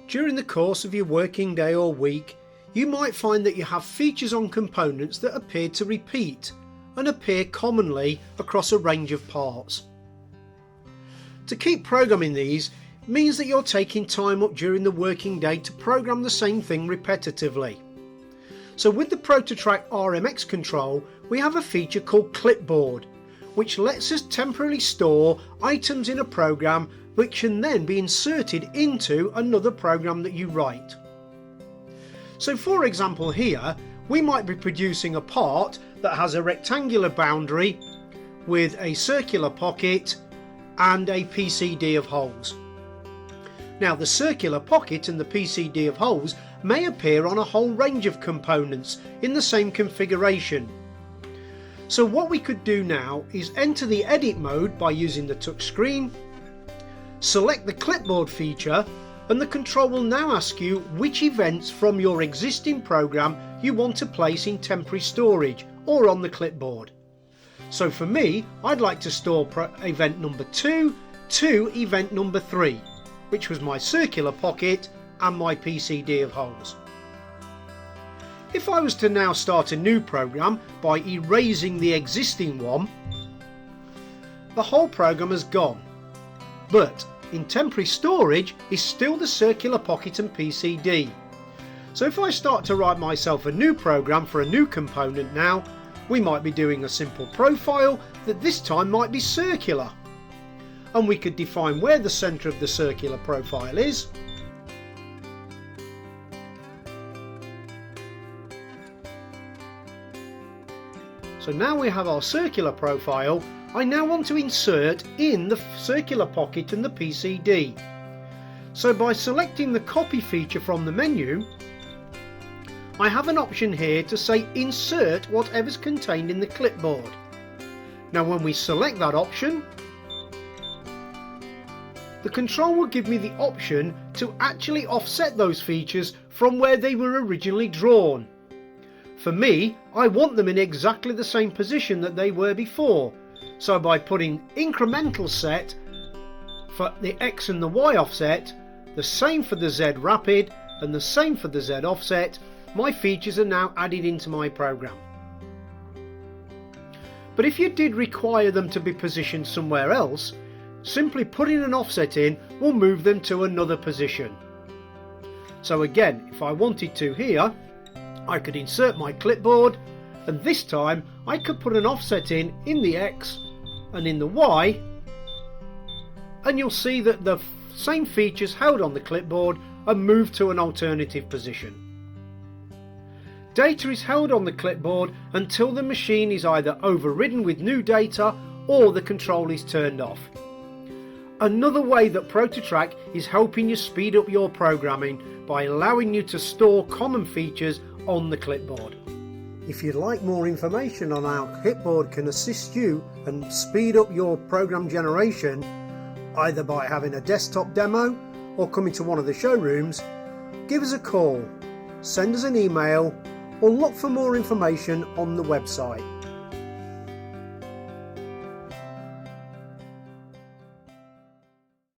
During the course of your working day or week, you might find that you have features on components that appear to repeat and appear commonly across a range of parts. To keep programming these means that you're taking time up during the working day to program the same thing repetitively. So with the Prototrac RMX control, we have a feature called Clipboard, which lets us temporarily store items in a program which can then be inserted into another program that you write. So for example here, we might be producing a part that has a rectangular boundary with a circular pocket and a PCD of holes. Now the circular pocket and the PCD of holes may appear on a whole range of components in the same configuration. So what we could do now is enter the edit mode by using the touch screen, select the clipboard feature, and the control will now ask you which events from your existing program you want to place in temporary storage or on the clipboard. So for me, I'd like to store event number 2 to event number 3, which was my circular pocket and my PCD of holes. If I was to now start a new program by erasing the existing one, the whole program has gone, but in temporary storage is still the circular pocket and PCD. So if I start to write myself a new program for a new component now, we might be doing a simple profile that this time might be circular, and we could define where the centre of the circular profile is, so now we have our circular profile. I now want to insert in the circular pocket and the PCD. So by selecting the copy feature from the menu, I have an option here to say insert whatever's contained in the clipboard. Now when we select that option, the control will give me the option to actually offset those features from where they were originally drawn. For me, I want them in exactly the same position that they were before. So by putting incremental set for the X and the Y offset, the same for the Z rapid and the same for the Z offset, my features are now added into my program. But if you did require them to be positioned somewhere else, simply putting an offset in will move them to another position. So again, if I wanted to here, I could insert my clipboard, and this time I could put an offset in the X and in the Y, and you'll see that the same features held on the clipboard are moved to an alternative position. Data is held on the clipboard until the machine is either overridden with new data or the control is turned off. Another way that Prototrac is helping you speed up your programming by allowing you to store common features on the clipboard. If you'd like more information on how Clipboard can assist you and speed up your program generation, either by having a desktop demo or coming to one of the showrooms, give us a call, send us an email, or look for more information on the website.